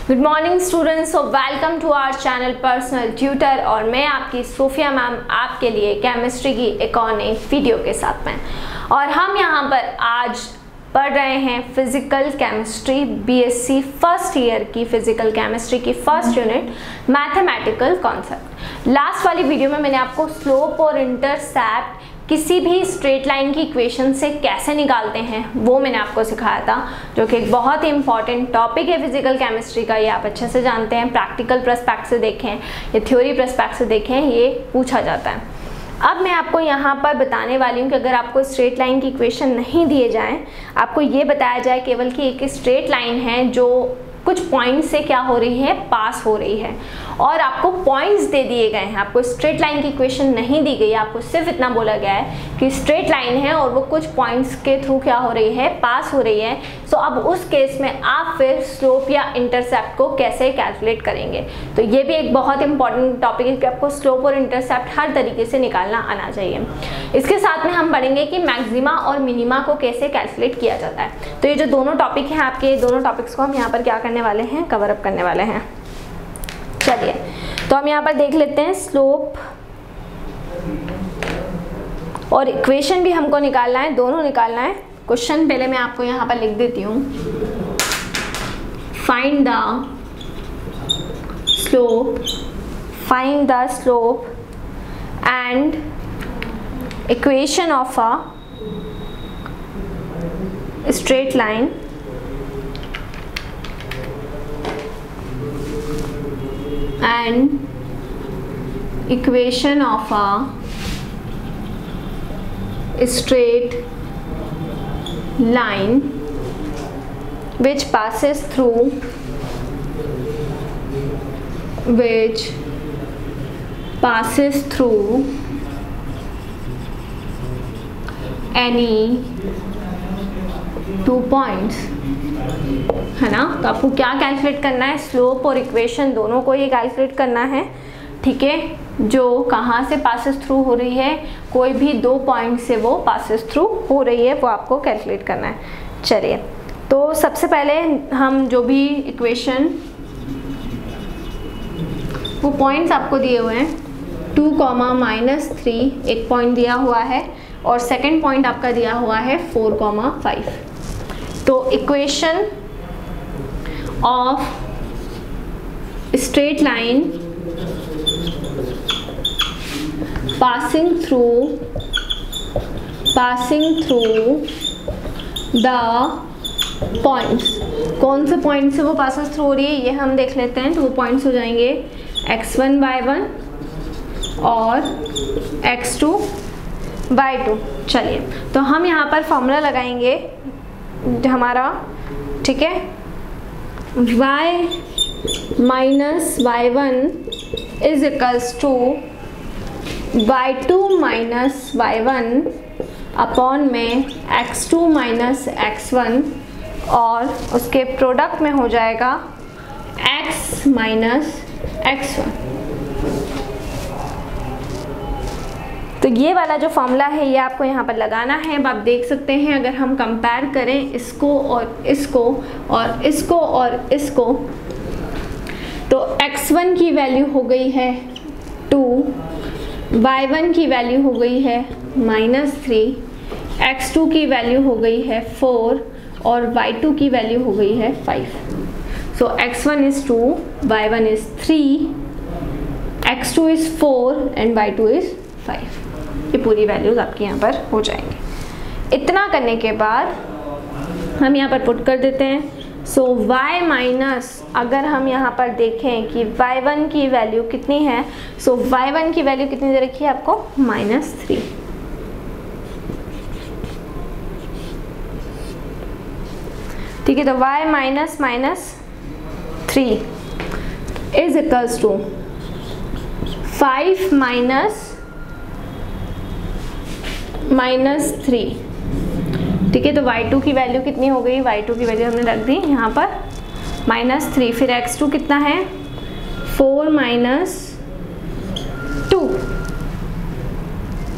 Good morning students, so welcome to our channel Personal Tutor. और मैं आपकी Sophia ma'am आपके लिए केमिस्ट्री की एक और नई वीडियो के साथ में। और हम यहाँ पर आज पढ़ रहे हैं physical chemistry BSc first year की फिजिकल केमिस्ट्री की first unit mathematical concept. Last वाली वीडियो में मैंने आपको स्लोप और इंटरसेप्ट किसी भी स्ट्रेट लाइन की इक्वेशन से कैसे निकालते हैं वो मैंने आपको सिखाया था, जो कि एक बहुत ही इंपॉर्टेंट टॉपिक है फिजिकल केमिस्ट्री का। ये आप अच्छे से जानते हैं, प्रैक्टिकल पर्सपेक्ट से देखें या थ्योरी पर्सपेक्ट से देखें, ये पूछा जाता है। अब मैं आपको यहाँ पर बताने वाली हूँ कि अगर आपको स्ट्रेट लाइन की इक्वेशन नहीं दिए जाएँ, आपको ये बताया जाए केवल कि एक स्ट्रेट लाइन है जो कुछ पॉइंट्स से क्या हो रही है, पास हो रही है, और आपको पॉइंट्स दे दिए गए हैं, आपको स्ट्रेट लाइन की इक्वेशन नहीं दी गई, आपको सिर्फ इतना बोला गया है कि स्ट्रेट लाइन है और वो कुछ पॉइंट्स के थ्रू क्या हो रही है, पास हो रही है। सो अब उस केस में आप फिर स्लोप या इंटरसेप्ट को कैसे कैलकुलेट करेंगे। तो ये भी एक बहुत इंपॉर्टेंट टॉपिक है कि आपको स्लोप और इंटरसेप्ट हर तरीके से निकालना आना चाहिए। इसके साथ में हम पढ़ेंगे कि मैक्सिमा और मिनिमा को कैसे कैलकुलेट किया जाता है। तो ये जो दोनों टॉपिक हैं आपके, दोनों टॉपिक्स को हम यहाँ पर क्या करने वाले हैं, कवर अप करने वाले हैं। चलिए, तो हम यहाँ पर देख लेते हैं स्लोप और इक्वेशन भी हमको निकालना है, दोनों निकालना है। क्वेश्चन पहले मैं आपको यहाँ पर लिख देती हूँ। Find the slope and equation of a straight line and equation of a straight line which passes through any two points, है ना। तो आपको क्या कैलकुलेट करना है, स्लोप और इक्वेशन दोनों को ही कैलकुलेट करना है, ठीक है। जो कहाँ से पासेस थ्रू हो रही है, कोई भी दो पॉइंट से वो पासेस थ्रू हो रही है, वो आपको कैलकुलेट करना है। चलिए, तो सबसे पहले हम जो भी इक्वेशन, वो पॉइंट्स आपको दिए हुए हैं 2, -3 एक पॉइंट दिया हुआ है, और सेकंड पॉइंट आपका दिया हुआ है 4, 5। तो equation of straight line passing through the points, कौन से पॉइंट से वो पासेस थ्रू हो रही है ये हम देख लेते हैं। तो वो पॉइंट्स हो जाएंगे x1 by 1 और x2 by 2। चलिए, तो हम यहाँ पर फॉर्मूला लगाएंगे हमारा, ठीक है। y minus y1 is equals to y2 minus y1 upon में x2 minus x1, और उसके प्रोडक्ट में हो जाएगा x minus x1। तो ये वाला जो फॉर्मूला है ये आपको यहाँ पर लगाना है। अब आप देख सकते हैं, अगर हम कंपेयर करें इसको और इसको और इसको और इसको, तो x1 की वैल्यू हो गई है 2, y1 की वैल्यू हो गई है -3, x2 की वैल्यू हो गई है 4 और y2 की वैल्यू हो गई है 5। सो x1 is 2, y1 is 3, x2 is 4 and y2 is 5। ये पूरी वैल्यूज आपके यहाँ पर हो जाएंगे। इतना करने के बाद हम यहाँ पर पुट कर देते हैं। सो y माइनस, अगर हम यहाँ पर देखें कि y1 की वैल्यू कितनी है, सो y1 की वैल्यू कितनी दे रखी है आपको, -3। ठीक है, तो y माइनस -3 इज इक्वल्स टू 5 -3, ठीक है। तो y2 की वैल्यू कितनी हो गई, y2 की वैल्यू हमने रख दी यहाँ पर -3, फिर x2 कितना है 4 -2,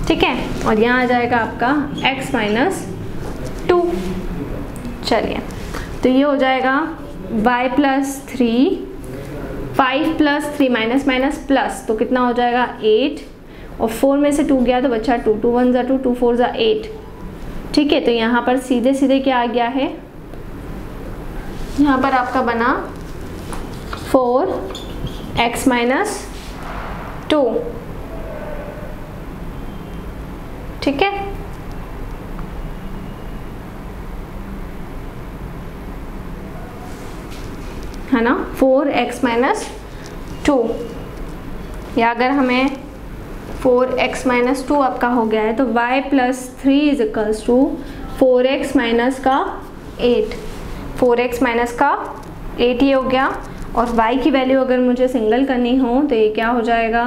ठीक है, और यहाँ आ जाएगा आपका x -2। चलिए, तो ये हो जाएगा y plus 3, 5 plus 3 minus minus plus, तो कितना हो जाएगा 8, और 4 में से 2 गया तो बचा 2, 2 1 ज़ा 2, 2 4 ज़ा 8। ठीक है, तो यहाँ पर सीधे सीधे क्या आ गया है, यहाँ पर आपका बना 4x माइनस 2। ठीक है ना, 4x माइनस 2, या अगर हमें 4x माइनस 2 आपका हो गया है तो y plus 3 is equals to 4x minus का 8, 4x माइनस का 8 ही हो गया। और y की वैल्यू अगर मुझे सिंगल करनी हो तो ये क्या हो जाएगा,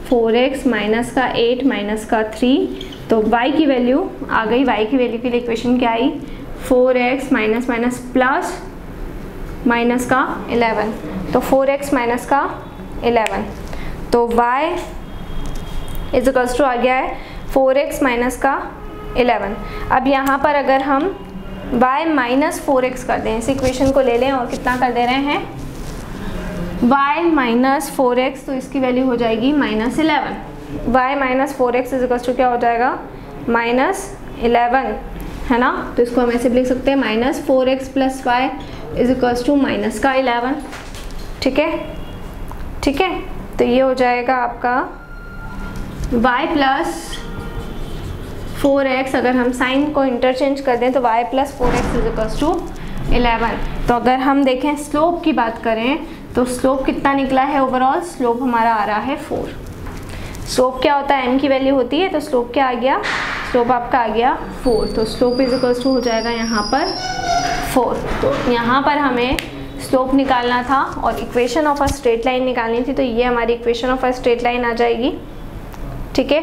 4x माइनस का 8 माइनस का 3, तो y की वैल्यू आ गई। y की वैल्यू के लिए इक्वेशन क्या आई, 4x minus minus plus minus का 11, तो 4x माइनस का 11, तो y इज इक्वल्स टू आ गया है 4x माइनस का 11। अब यहाँ पर अगर हम y माइनस 4x कर दें, इस इक्वेशन को ले लें और कितना कर दे रहे हैं, y माइनस 4x, तो इसकी वैल्यू हो जाएगी minus 11। y minus 4x is equals to क्या हो जाएगा, माइनस 11, है ना। तो इसको हम ऐसे भी लिख सकते हैं, minus 4x plus y is equals to minus का 11। ठीक है, ठीक है, तो ये हो जाएगा आपका y प्लस 4x, अगर हम साइन को इंटरचेंज कर दें तो y plus 4x is equals to 11। तो अगर हम देखें स्लोप की बात करें तो स्लोप कितना निकला है, ओवरऑल स्लोप हमारा आ रहा है 4। स्लोप क्या होता है, m की वैल्यू होती है, तो स्लोप क्या आ गया, स्लोप आपका आ गया 4, तो स्लोप इज इक्वल्स टू हो जाएगा यहाँ पर 4। तो यहाँ पर हमें स्लोप निकालना था और equation of a straight line निकालनी थी, तो ये हमारी equation of a straight line आ जाएगी। ठीक है,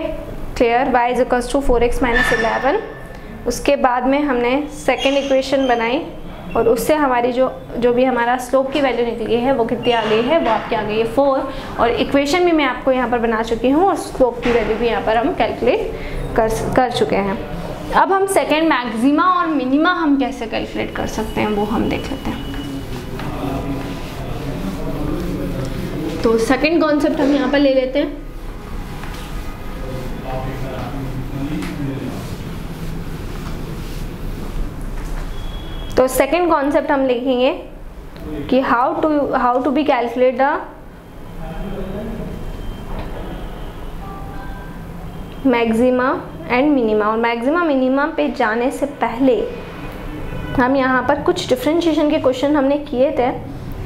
clear, y is equals to 4x minus 11। उसके बाद में हमने सेकेंड इक्वेशन बनाई और उससे हमारी जो भी हमारा स्लोप की वैल्यू निकली है वो कितनी आ गई है, वो आपकी आ गई है 4, और इक्वेशन भी मैं आपको यहाँ पर बना चुकी हूँ और स्लोप की वैल्यू भी यहाँ पर हम कैलकुलेट कर चुके हैं। अब हम सेकेंड मैक्सिमा और मिनिमा हम कैसे कैलकुलेट कर सकते हैं वो हम देख लेते हैं। तो सेकेंड कॉन्सेप्ट हम यहाँ पर ले लेते हैं। तो सेकेंड कॉन्सेप्ट हम लिखेंगे कि how to be calculate the maxima and minima. और मैक्सिमा मिनिमा पे जाने से पहले हम यहाँ पर कुछ डिफरेंशिएशन के क्वेश्चन हमने किए थे,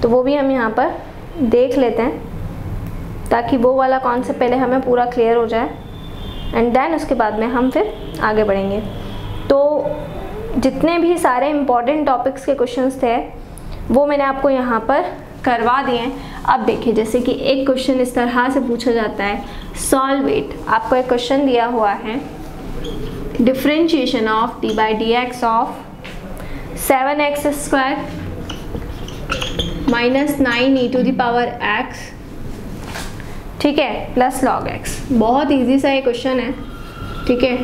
तो वो भी हम यहाँ पर देख लेते हैं ताकि वो वाला कॉन्सेप्ट पहले हमें पूरा क्लियर हो जाए, एंड देन उसके बाद में हम फिर आगे बढ़ेंगे। तो जितने भी सारे इम्पॉर्टेंट टॉपिक्स के क्वेश्चंस थे वो मैंने आपको यहाँ पर करवा दिए हैं। अब देखिए, जैसे कि एक क्वेश्चन इस तरह से पूछा जाता है, सॉल्व इट। आपको एक क्वेश्चन दिया हुआ है, differentiation of D by D x of 7x square minus 9 e to the power x, ठीक है, प्लस लॉग x। बहुत इजी सा ये क्वेश्चन है। ठीक है,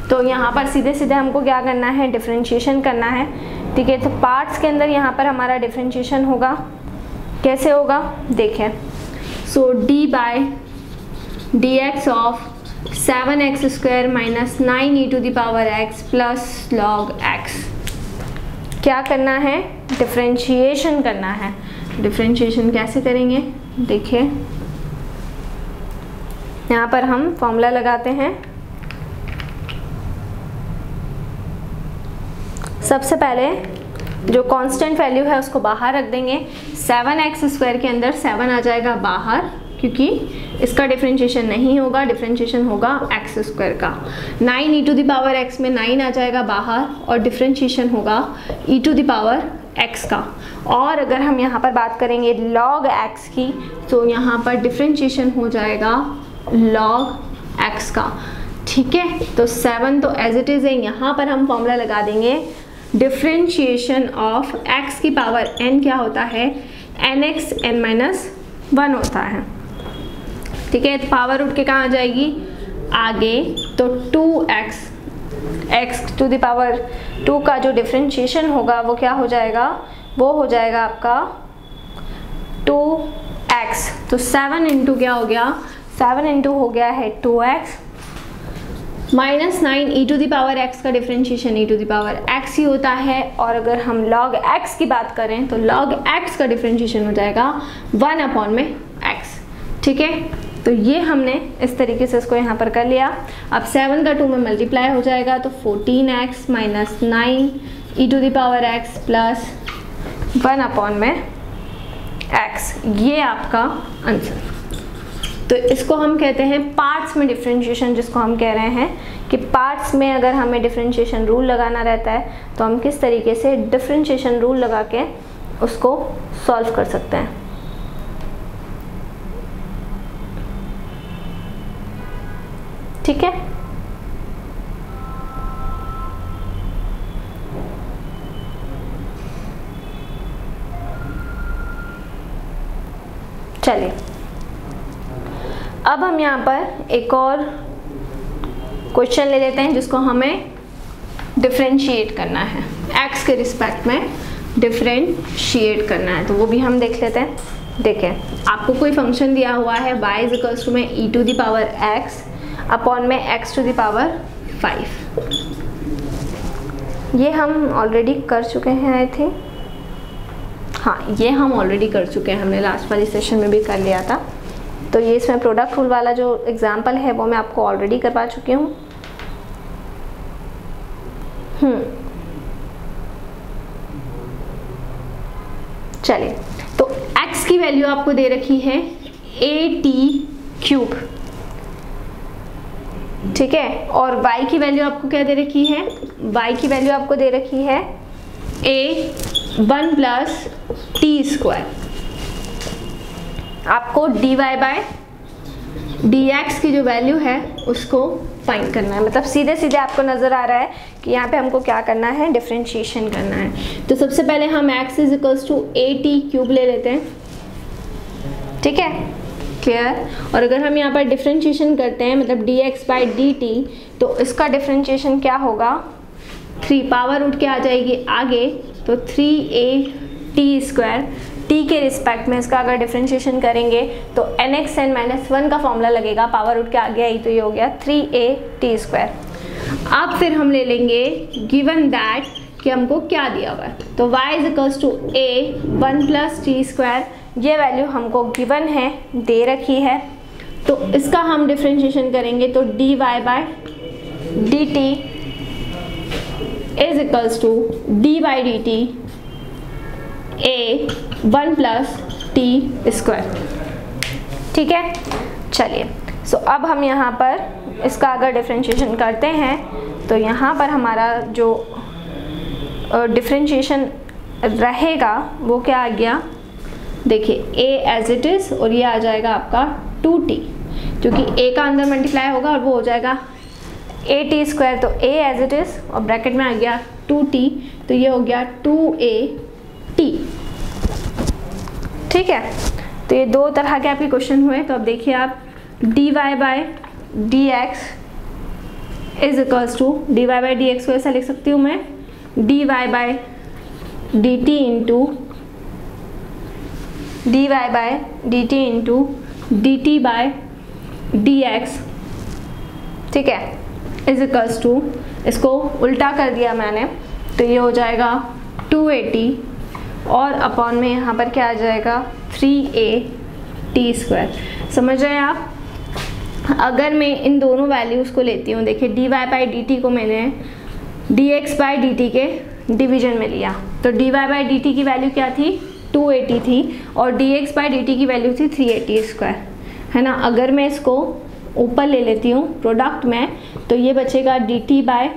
तो यहाँ पर सीधे सीधे हमको क्या करना है, डिफरेंशिएशन करना है। ठीक है, तो पार्ट्स के अंदर यहाँ पर हमारा डिफरेंशिएशन होगा, कैसे होगा देखें। So d by D x of 7x square minus 9 e to the power x plus log x, क्या करना है, डिफरेंशिएशन करना है। डिफरेंशिएशन कैसे करेंगे देखिए, यहाँ पर हम फॉर्मूला लगाते हैं। सबसे पहले जो कांस्टेंट वैल्यू है उसको बाहर रख देंगे। 7x स्क्वायर के अंदर 7 आ जाएगा बाहर, क्योंकि इसका डिफरेंशिएशन नहीं होगा, डिफरेंशिएशन होगा x स्क्वायर का। 9 e to the power x में 9 आ जाएगा बाहर और डिफरेंशिएशन होगा e to the power x का। और अगर हम यहाँ पर बात करेंगे log x की, तो यहाँ पर डिफरेंशिएशन हो जाएगा log x का। ठीक है, तो 7 तो एज इट इज़ है, यहाँ पर हम फॉर्मूला लगा देंगे डिफरेंशिएशन ऑफ x की पावर n क्या होता है, nx n माइनस 1 होता है। ठीक है, तो पावर उठ के कहाँ आ जाएगी आगे, तो 2x, x to the power 2 का जो डिफरेंशिएशन होगा वो क्या हो जाएगा वो हो जाएगा आपका 2x। तो 7 इंटू क्या हो गया, 7 इंटू हो गया है 2x minus 9 E to the power x का differentiation E to the power x ही होता है। और अगर हम log x की बात करें तो log x का डिफरेंशिएशन हो जाएगा 1 अपॉन में x। ठीक है, तो ये हमने इस तरीके से इसको यहाँ पर कर लिया। अब 7 का 2 में मल्टीप्लाई हो जाएगा तो 14x minus 9 E to the power x plus 1 upon में x, ये आपका आंसर। तो इसको हम कहते हैं पार्ट्स में डिफरेंशिएशन, जिसको हम कह रहे हैं कि पार्ट्स में अगर हमें डिफरेंशिएशन रूल लगाना रहता है तो हम किस तरीके से डिफरेंशिएशन रूल लगा के उसको सॉल्व कर सकते हैं। ठीक है, चलिए अब हम यहाँ पर एक और क्वेश्चन ले लेते हैं जिसको हमें डिफरेंशिएट करना है, x के रिस्पेक्ट में डिफरेंशिएट करना है। तो वो भी हम देख लेते हैं। देखें, आपको कोई फंक्शन दिया हुआ है y इज इक्वल्स टू में e to the power x upon में x टू द पावर 5। ये हम ऑलरेडी कर चुके हैं आई थिंक, हाँ ये हम ऑलरेडी कर चुके हैं, हमने लास्ट वाली सेशन में भी कर लिया था। तो ये इसमें प्रोडक्ट रूल वाला जो एग्जाम्पल है वो मैं आपको ऑलरेडी करवा चुकी हूँ। चलिए, तो x की वैल्यू आपको दे रखी है AT3, ठीक है, और y की वैल्यू आपको क्या दे रखी है, y की वैल्यू आपको दे रखी है A1 प्लस t²। आपको dy बाय dx की जो वैल्यू है उसको फाइंड करना है। मतलब सीधे सीधे आपको नज़र आ रहा है कि यहाँ पे हमको क्या करना है, डिफरेंशिएशन करना है। तो सबसे पहले हम x is equals to AT³ ले लेते हैं। ठीक है, क्लियर। और अगर हम यहाँ पर डिफरेंशिएशन करते हैं मतलब dx बाई dt, तो इसका डिफरेंशिएशन क्या होगा, 3 पावर उठ के आ जाएगी आगे, तो 3at²। t के रिस्पेक्ट में इसका अगर डिफरेंशिएशन करेंगे तो nxn-1 का फॉर्मूला लगेगा, पावर उठ के आ गया ही, तो ये हो गया 3at²। अब फिर हम ले लेंगे गिवन दैट कि हमको क्या दिया हुआ है, तो y is equals to a1 plus t², ये वैल्यू हमको गिवन है, दे रखी है। तो इसका हम डिफरेंशिएशन करेंगे तो dy by dt is equals to d by dt a1 plus t²। ठीक है, चलिए सो अब हम यहाँ पर इसका अगर डिफरेंशिएशन करते हैं तो यहाँ पर हमारा जो डिफरेंशिएशन रहेगा वो क्या आ गया, देखिए a एज इट इज़, और ये आ जाएगा आपका 2t, क्योंकि a का अंदर मल्टीप्लाई होगा और वो हो जाएगा at², तो a एज इट इज़ और ब्रैकेट में आ गया 2t, तो ये हो गया 2at। ठीक है, तो ये दो तरह के आपके क्वेश्चन हुए। तो अब देखिए आप dy by dx is equals to, dy by dx को ऐसा लिख सकती हूँ मैं, dy by dt into dy by dt into dt by dx, ठीक है, इज इक्वल्स टू, इसको उल्टा कर दिया मैंने तो ये हो जाएगा 2at और अपॉन में यहाँ पर क्या आ जाएगा 3at²। समझ रहे हैं आप। अगर मैं इन दोनों वैल्यूज़ को लेती हूँ, देखिए dy बाई dt को मैंने dx बाई dt के डिवीजन में लिया, तो dy बाई dt की वैल्यू क्या थी, 2at थी, और dx बाई dt की वैल्यू थी 3at², है ना। अगर मैं इसको ऊपर ले लेती हूँ प्रोडक्ट में, तो ये बचेगा dt बाय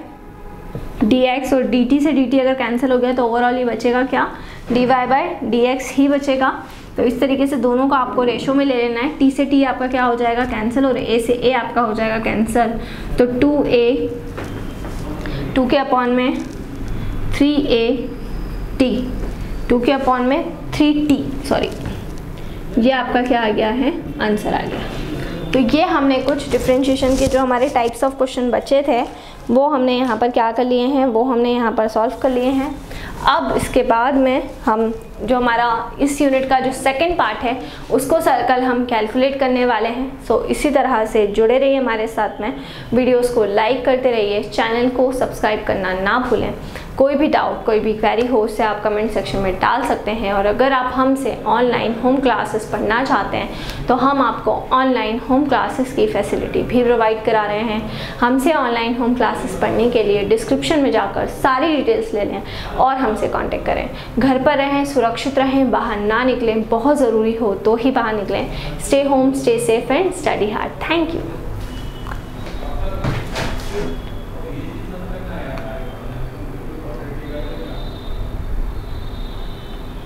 dx, और dt से dt अगर कैंसिल हो गया तो ओवरऑल ये बचेगा क्या, dy बाय dx ही बचेगा। तो इस तरीके से दोनों को आपको रेशो में ले लेना है। t से t आपका क्या हो जाएगा, कैंसिल, और a से a आपका हो जाएगा कैंसिल, तो 2a, 2 के अपॉन में 3at, 2 के अपॉन में 3t, सॉरी, ये आपका क्या आ गया है, आंसर आ गया। तो ये हमने कुछ डिफरेंशिएशन के जो हमारे टाइप्स ऑफ क्वेश्चन बचे थे वो हमने यहाँ पर क्या कर लिए हैं, वो हमने यहाँ पर सॉल्व कर लिए हैं। अब इसके बाद में हम जो हमारा इस यूनिट का जो सेकंड पार्ट है उसको सर्कल हम कैलकुलेट करने वाले हैं। सो इसी तरह से जुड़े रहिए हमारे साथ में, वीडियोस को लाइक करते रहिए, चैनल को सब्सक्राइब करना ना भूलें। कोई भी डाउट, कोई भी क्वेरी हो उसे आप कमेंट सेक्शन में डाल सकते हैं। और अगर आप हमसे ऑनलाइन होम क्लासेस पढ़ना चाहते हैं तो हम आपको ऑनलाइन होम क्लासेस की फैसिलिटी भी प्रोवाइड करा रहे हैं। हमसे ऑनलाइन होम क्लासेस पढ़ने के लिए डिस्क्रिप्शन में जाकर सारी डिटेल्स ले लें और हमसे कांटेक्ट करें। घर पर रहें, सुरक्षित रहें, बाहर ना निकलें, बहुत ज़रूरी हो तो ही बाहर निकलें। Stay home, stay safe and study hard. Thank you.